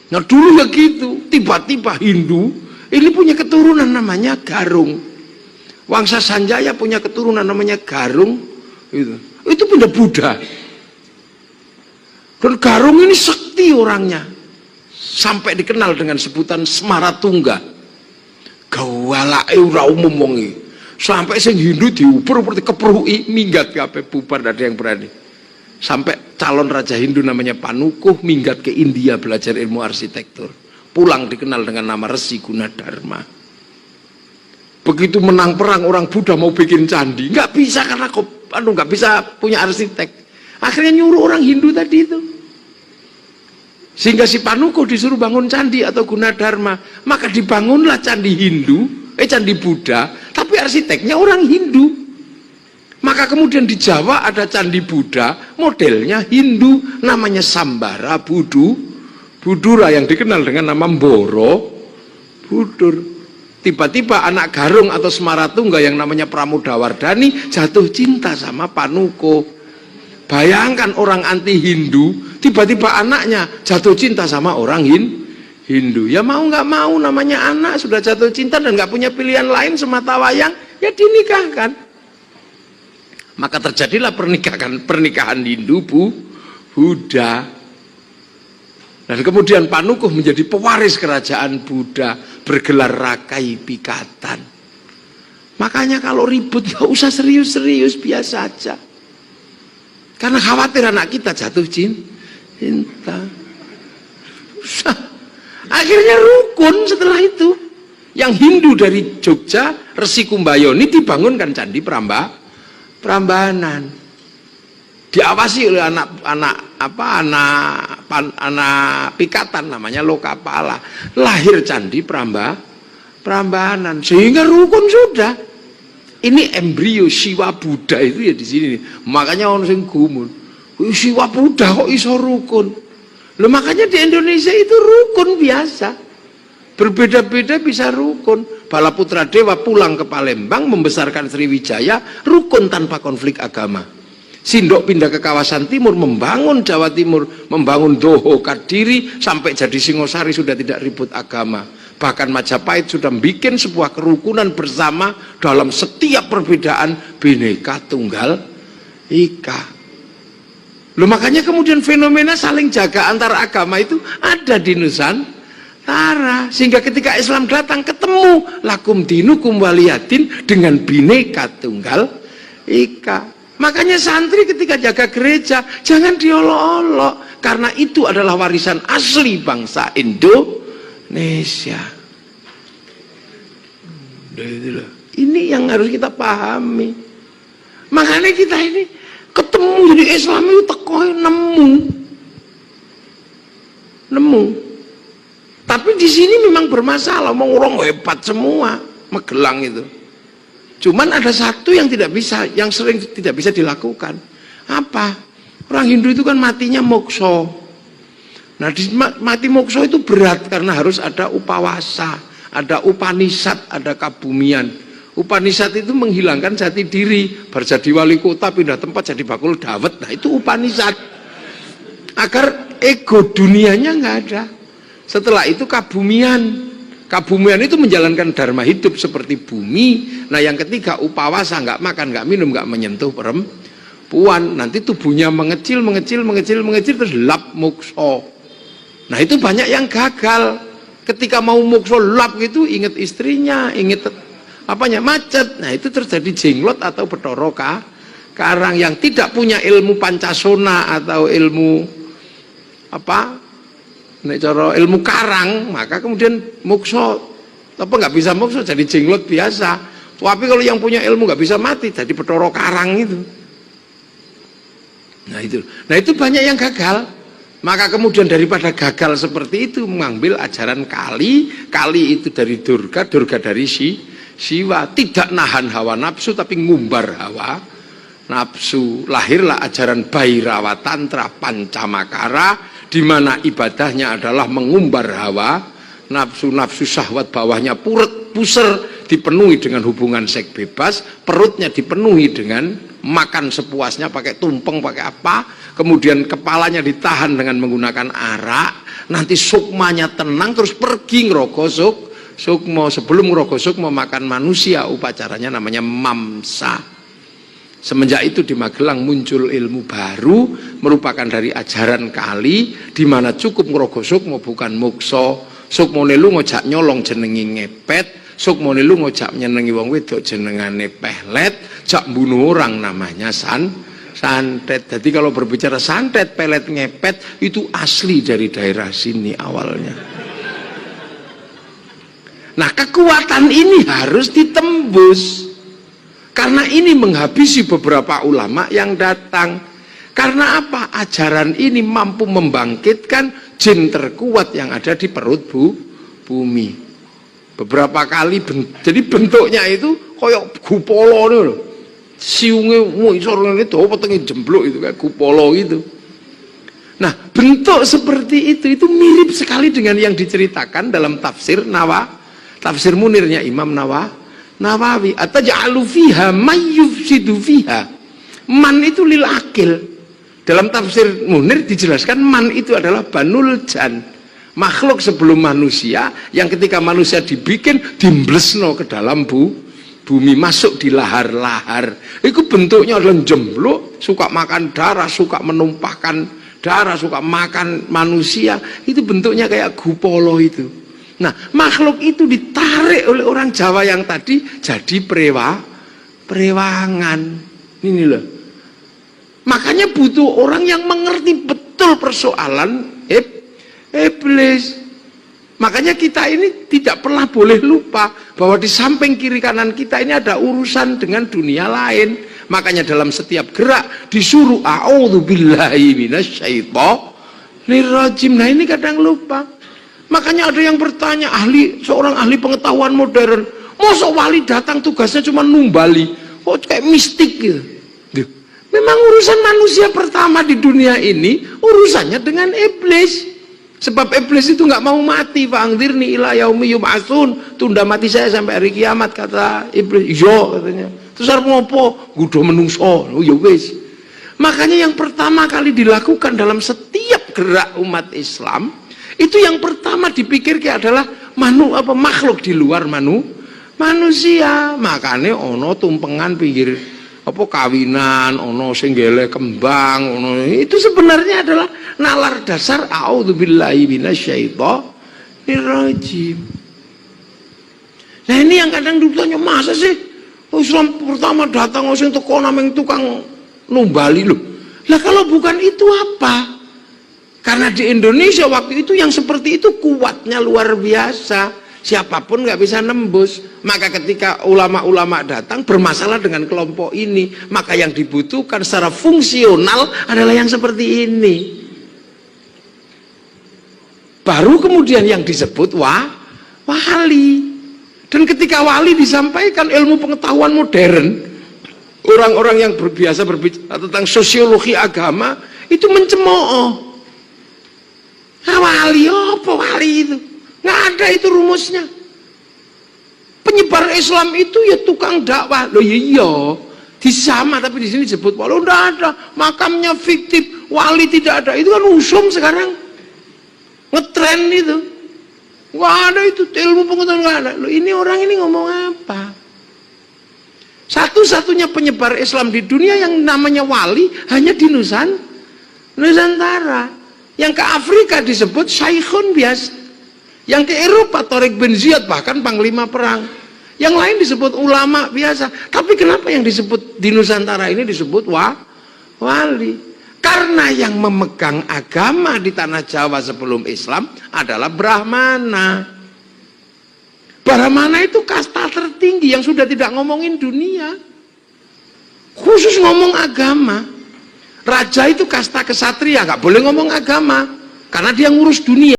Nah dulu ya gitu, tiba-tiba Hindu ini punya keturunan namanya Garung. Wangsa Sanjaya punya keturunan namanya Garung. Itu pindah Buddha. Dan Garung ini sakti orangnya. Sampai dikenal dengan sebutan Semaratungga. Gawalake ora umum wong iki. Sampai sing Hindu diuber seperti keprui minggat kabeh bubar, tidak ada yang berani. Sampai calon raja Hindu namanya Panukuh minggat ke India belajar ilmu arsitektur. Pulang dikenal dengan nama Resi Gunadarma. Begitu menang perang orang Buddha mau bikin candi, nggak bisa karena nggak bisa punya arsitek. Akhirnya nyuruh orang Hindu tadi itu. Sehingga si Panukuh disuruh bangun candi atau Gunadarma, maka dibangunlah candi candi Buddha, tapi arsiteknya orang Hindu. Maka kemudian di Jawa ada candi Buddha, modelnya Hindu, namanya Sambara Budura yang dikenal dengan nama Mboro Budur. Tiba-tiba anak Garung atau Semaratungga yang namanya Pramodawardhani jatuh cinta sama Panukuh. Bayangkan orang anti Hindu, tiba-tiba anaknya jatuh cinta sama orang Hindu. Ya mau nggak mau, namanya anak sudah jatuh cinta dan nggak punya pilihan lain semata wayang, ya dinikahkan. Maka terjadilah pernikahan Hindu Buddha. Dan kemudian Panukuh menjadi pewaris kerajaan Buddha, bergelar Rakai Pikatan. Makanya kalau ribut gak usah serius-serius, biasa aja. Karena khawatir anak kita jatuh cinta. Akhirnya rukun setelah itu. Yang Hindu dari Jogja, Resi Kumbayoni dibangunkan candi Prambanan, diawasi oleh anak Pikatan namanya Lokapala, lahir candi Prambanan, sehingga rukun sudah. Ini embrio Siwa Buddha itu ya di sini nih. Makanya orang sing gumun, Siwa Buddha kok iso rukun? Loh, makanya di Indonesia itu rukun biasa. Berbeda-beda bisa rukun. Balaputra Dewa pulang ke Palembang membesarkan Sriwijaya, rukun tanpa konflik agama. Sindok pindah ke kawasan timur, membangun Jawa Timur, membangun Doho Kadiri, sampai jadi Singosari sudah tidak ribut agama. Bahkan Majapahit sudah bikin sebuah kerukunan bersama dalam setiap perbedaan, Bhinneka Tunggal Ika. Loh, makanya kemudian fenomena saling jaga antar agama itu ada di Nusantara, sehingga ketika Islam datang ketemu lakum dinukum waliyadin dengan Bhinneka Tunggal Ika. Makanya santri ketika jaga gereja jangan diolok-olok, karena itu adalah warisan asli bangsa Indonesia. Ini yang harus kita pahami. Makanya kita ini ketemu jadi Islam itu tekoy nemu. Tapi di sini memang bermasalah, orang hebat semua, Magelang itu. Cuman ada satu yang tidak bisa, yang sering tidak bisa dilakukan. Apa? Orang Hindu itu kan matinya mokso. Nah, mati mokso itu berat karena harus ada upawasa, ada upanisad, ada kabumian. Upanisad itu menghilangkan jati diri, berjadi wali kota, pindah tempat jadi bakul dawet. Nah, itu upanisad. Agar ego dunianya nggak ada. Setelah itu kabumian. Kabumian itu menjalankan dharma hidup seperti bumi. Nah, yang ketiga upawasa, nggak makan, nggak minum, nggak menyentuh perempuan. Nanti tubuhnya mengecil terus lap mokso. Nah, itu banyak yang gagal. Ketika mau mokso lap gitu, inget istrinya, inget macet. Nah, itu terjadi jenglot atau Bathara Karang. Yang tidak punya ilmu Pancasona atau ilmu ilmu karang, maka kemudian mokso nggak bisa mokso, jadi jenglot biasa. Tapi kalau yang punya ilmu nggak bisa mati, jadi Bathara Karang itu. Nah itu banyak yang gagal. Maka kemudian daripada gagal seperti itu, mengambil ajaran Kali itu dari Durga dari Siwa, tidak nahan hawa nafsu tapi ngumbar hawa nafsu. Lahirlah ajaran Bhairawa Tantra Pancamakara, di mana ibadahnya adalah mengumbar hawa nafsu syahwat, bawahnya puser, dipenuhi dengan hubungan seks bebas, perutnya dipenuhi dengan makan sepuasnya, pakai tumpeng, pakai apa, kemudian kepalanya ditahan dengan menggunakan arak, nanti sukmanya tenang, terus pergi ngerogo sukmo. Sebelum ngerogo sukmo makan manusia, upacaranya namanya mamsa. Semenjak itu di Magelang muncul ilmu baru, merupakan dari ajaran Kali, di mana cukup ngerogo sukmo bukan mukso. Sukmone lu ngojak nyolong jenengi ngepet, sukmone lu ngojak nyenengi wong wedok jenengane pelet, jak bunuh orang namanya santet. Jadi kalau berbicara santet, pelet, ngepet itu asli dari daerah sini awalnya. Nah, kekuatan ini harus ditembus, karena ini menghabisi beberapa ulama yang datang. Karena apa? Ajaran ini mampu membangkitkan jin terkuat yang ada di perut bumi. Beberapa kali jadi bentuknya itu koyok gupolo nih, siungnya sorongnya itu petengin jemblok itu kayak gupolo gitu. Nah, bentuk seperti itu mirip sekali dengan yang diceritakan dalam tafsir Munirnya Imam Nawawi. Ataj'alu fiha may yufsidu fiha. Man itu lil akil. Dalam tafsir Munir dijelaskan man itu adalah banul jan, makhluk sebelum manusia yang ketika manusia dibikin dimblesno ke dalam bumi, masuk di lahar-lahar. Itu bentuknya adalah jemblok, suka makan darah, suka menumpahkan darah, suka makan manusia. Itu bentuknya kayak gupolo itu. Nah, makhluk itu ditarik oleh orang Jawa yang tadi jadi perewangan. Ini loh. Makanya butuh orang yang mengerti betul persoalan iblis. Makanya kita ini tidak pernah boleh lupa bahwa di samping kiri kanan kita ini ada urusan dengan dunia lain. Makanya dalam setiap gerak disuruh a'udzubillahi minasyaitonirrajim. Nah, ini kadang lupa. Makanya ada yang bertanya, seorang ahli pengetahuan modern, masa wali datang tugasnya cuma numbali, kayak mistik gitu. Memang urusan manusia pertama di dunia ini urusannya dengan iblis. Sebab iblis itu nggak mau mati. Fa'angdzirni ila yaumi yub'atsun, tunda mati saya sampai hari kiamat, kata iblis. Iya katanya. Terus arep ngopo? Gudo menungso. Oh ya wis. Makanya yang pertama kali dilakukan dalam setiap gerak umat Islam, itu yang pertama dipikirkan adalah makhluk di luar manusia. Makanya ono tumpengan pinggir kawinan, ono senggele kembang, ono itu sebenarnya adalah nalar dasar a'udzubillahi minasyaitonirrajim. Nah, ini yang kadang ditanya, masa sih Islam pertama datang sing teko nameng tukang numbali loh. Lah kalau bukan itu apa? Karena di Indonesia waktu itu yang seperti itu kuatnya luar biasa. Siapapun nggak bisa nembus. Maka ketika ulama-ulama datang bermasalah dengan kelompok ini, maka yang dibutuhkan secara fungsional adalah yang seperti ini. Baru kemudian yang disebut wali. Dan ketika wali disampaikan ilmu pengetahuan modern, orang-orang yang biasa berbicara tentang sosiologi agama itu mencemooh. Nah, wali apa wali itu? Nggak ada itu rumusnya. Penyebar Islam itu ya tukang dakwah. Loh iya, disama tapi di sini disebut wali. Nggak ada, makamnya fiktif, wali tidak ada. Itu kan usum sekarang, ngetren itu. Nggak ada itu ilmu pengetahuan, nggak ada. Loh, ini orang ini ngomong apa? Satu-satunya penyebar Islam di dunia yang namanya wali hanya di Nusantara. Yang ke Afrika disebut syaikhun biasa. Yang ke Eropa Tariq bin Ziyad bahkan panglima perang. Yang lain disebut ulama biasa. Tapi kenapa yang disebut di Nusantara ini disebut wali? Karena yang memegang agama di tanah Jawa sebelum Islam adalah Brahmana. Brahmana itu kasta tertinggi yang sudah tidak ngomongin dunia, khusus ngomong agama. Raja itu kasta kesatria, nggak boleh ngomong agama karena dia ngurus dunia.